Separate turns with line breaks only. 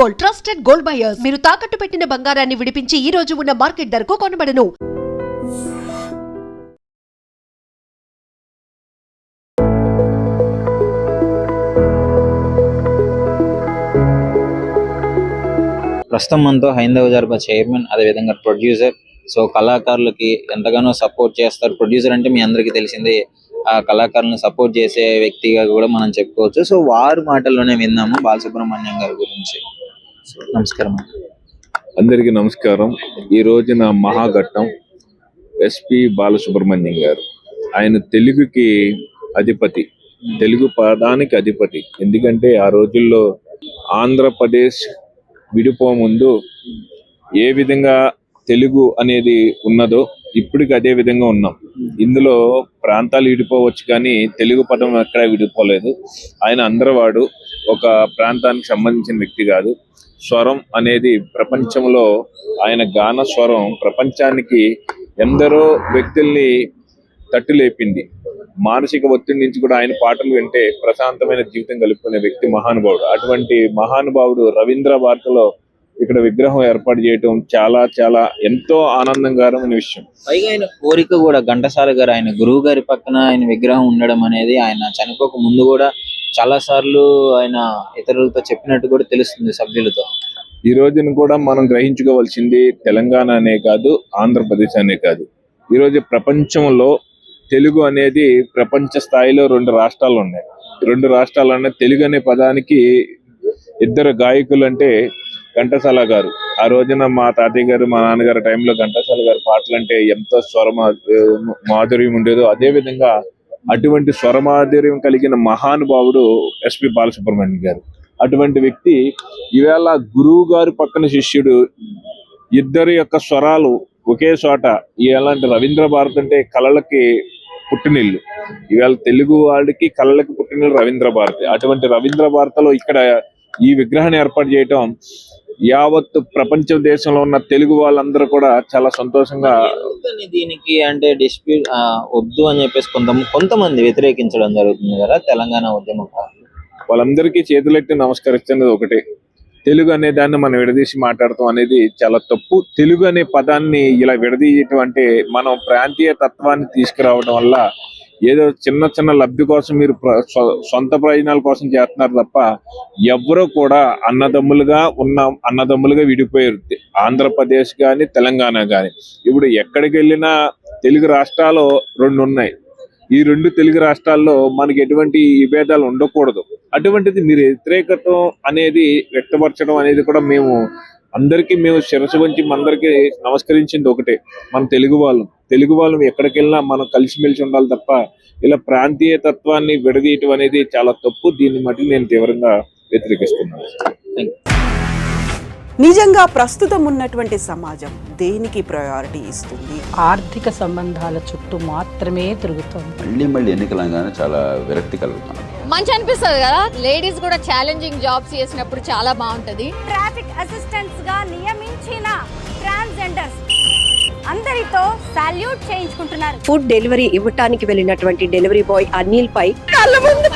Gold, trusted gold buyers. మీరు తాకట్టు పెట్టిన బంగారాన్ని విడిపించి ఈ రోజు ఉన్న మార్కెట్ ధరకు కొనబడను.
ప్రస్తుతం మనతో హైందవ జార్బా చైర్మన్, అదేవిధంగా ప్రొడ్యూసర్. సో కళాకారులకి ఎంతగానో సపోర్ట్ చేస్తారు. ప్రొడ్యూసర్ అంటే మీ అందరికీ తెలిసిందే, ఆ కళాకారులను సపోర్ట్ చేసే వ్యక్తిగా కూడా మనం చెప్పుకోవచ్చు. సో వారి మాటల్లోనే విందాము బాలసుబ్రహ్మణ్యం గారి గురించి. నమస్కారం.
అందరికీ నమస్కారం. ఈ రోజున మహాఘట్టం ఎస్పి బాలసుబ్రహ్మణ్యం గారు, ఆయన తెలుగుకి అధిపతి, తెలుగు పదానికి అధిపతి. ఎందుకంటే ఆ రోజుల్లో ఆంధ్రప్రదేశ్ విడిపో ముందు ఏ విధంగా తెలుగు అనేది ఉన్నదో ఇప్పటికి అదే విధంగా ఉన్నాం. ఇందులో ప్రాంతాలు విడిపోవచ్చు కానీ తెలుగు పదం ఎక్కడ విడిపోలేదు. ఆయన అందరవాడు, ఒక ప్రాంతానికి సంబంధించిన వ్యక్తి కాదు. స్వరం అనేది ప్రపంచంలో ఆయన గాన స్వరం ప్రపంచానికి ఎందరో వ్యక్తుల్ని తట్టులేపింది. మానసిక ఒత్తిడి నుంచి కూడా ఆయన పాటలు వింటే ప్రశాంతమైన జీవితం గలుపుకునే వ్యక్తి మహానుభావుడు. అటువంటి మహానుభావుడు రవీంద్ర భారతిలో ఇక్కడ విగ్రహం ఏర్పాటు చేయటం చాలా చాలా ఎంతో ఆనందకరమైన విషయం.
పైగా ఆయన కోరిక కూడా, ఘంటసాల గారు ఆయన గురువు గారి పక్కన ఆయన విగ్రహం ఉండడం అనేది, ఆయన చనిపోక ముందు కూడా చాలా సార్లు ఆయన ఇతరులతో చెప్పినట్టు కూడా తెలుస్తుంది సభ్యులతో.
ఈ రోజున కూడా మనం గ్రహించుకోవాల్సింది తెలంగాణ అనే కాదు, ఆంధ్రప్రదేశ్ అనే కాదు, ఈరోజు ప్రపంచంలో తెలుగు అనేది ప్రపంచ స్థాయిలో 2 రాష్ట్రాలు ఉన్నాయి. 2 రాష్ట్రాలు తెలుగు అనే పదానికి ఇద్దరు గాయకులు అంటే ఘంటసాల గారు. ఆ రోజున మా తాతయ్య గారు, మా నాన్నగారు టైంలో ఘంటసాల గారి పాటలు అంటే ఎంతో మాధుర్యం ఉండేదో, అదే విధంగా అటువంటి స్వరమాధుర్యం కలిగిన మహానుభావుడు ఎస్పి బాలసుబ్రహ్మణ్యం గారు. అటువంటి వ్యక్తి ఈవేళ గురువు గారి పక్కన శిష్యుడు, ఇద్దరి యొక్క స్వరాలు ఒకే చోట. ఇలాంటి రవీంద్ర భారతి అంటే కళలకి పుట్టినిల్లు. ఈవేళ తెలుగు వాళ్ళకి కళలకి పుట్టినిల్లు రవీంద్ర భారతి. అటువంటి రవీంద్ర భారతిలో ఇక్కడ ఈ విగ్రహాన్ని ఏర్పాటు చేయటం యావత్ ప్రపంచ దేశంలో ఉన్న తెలుగు వాళ్ళందరూ కూడా చాలా సంతోషంగా.
దీనికి అంటే డిస్ప్యూట్ వద్దు అని చెప్పేసి కొంతమంది వ్యతిరేకించడం జరుగుతుంది కదా తెలంగాణ ఉద్యమం.
వాళ్ళందరికీ చేతులెట్టి నమస్కరిస్తున్నది ఒకటే, తెలుగు అనే దాన్ని మనం విడదీసి మాట్లాడటం అనేది చాలా తప్పు. తెలుగు అనే పదాన్ని ఇలా విడదీయటం అంటే మనం ప్రాంతీయ తత్వాన్ని తీసుకురావడం వల్ల ఏదో చిన్న చిన్న లబ్ధి కోసం మీరు సొంత ప్రయోజనాల కోసం చేస్తున్నారు తప్ప ఎవరో కూడా అన్నదమ్ములుగా విడిపోయారు. ఆంధ్రప్రదేశ్ కానీ తెలంగాణ కానీ ఇప్పుడు ఎక్కడికి వెళ్ళినా తెలుగు రాష్ట్రాలు 2 ఉన్నాయి. ఈ 2 తెలుగు రాష్ట్రాల్లో మనకి ఎటువంటి విభేదాలు ఉండకూడదు. అటువంటిది మీరు వ్యతిరేకత అనేది వ్యక్తపరచడం అనేది కూడా మేము శిరసు వంచి అందరికీ నమస్కరించింది ఒకటే, మన తెలుగు వాళ్ళం ఎక్కడికి వెళ్ళినా మనం కలిసిమెలిసి ఉండాలి తప్ప ఇలా ప్రాంతీయ తత్వాన్ని విడదీయటం అనేది చాలా తప్పు. దీన్ని మట్టి నేను తీవ్రంగా వ్యతిరేకిస్తున్నాను.
నిజంగా ప్రస్తుతం ఉన్నటువంటి సమాజం దేనికి ప్రయారిటీ ఇస్తుంది?
ఆర్థిక సంబంధాల చుట్టూ మాత్రమే తిరుగుతుంది.
మళ్ళీ ఎన్నికలంగానే చాలా విరక్తి కలుగుతున్నాం.
మంచి అనిపిస్తుంది కదా, లేడీస్ కూడా ఛాలెంజింగ్ జాబ్స్ చేసినప్పుడు చాలా బాగుంటది.
ట్రాఫిక్ అసిస్టెంట్స్ గా నియమించిన ట్రాన్స్జెండర్స్ అందరితో సాల్యూట్ చేయించుకుంటున్నారు.
ఫుడ్ డెలివరీ ఇవ్వటానికి వెళ్ళినటువంటి డెలివరీ బాయ్ అనిల్ పై కళ్ళ ముందు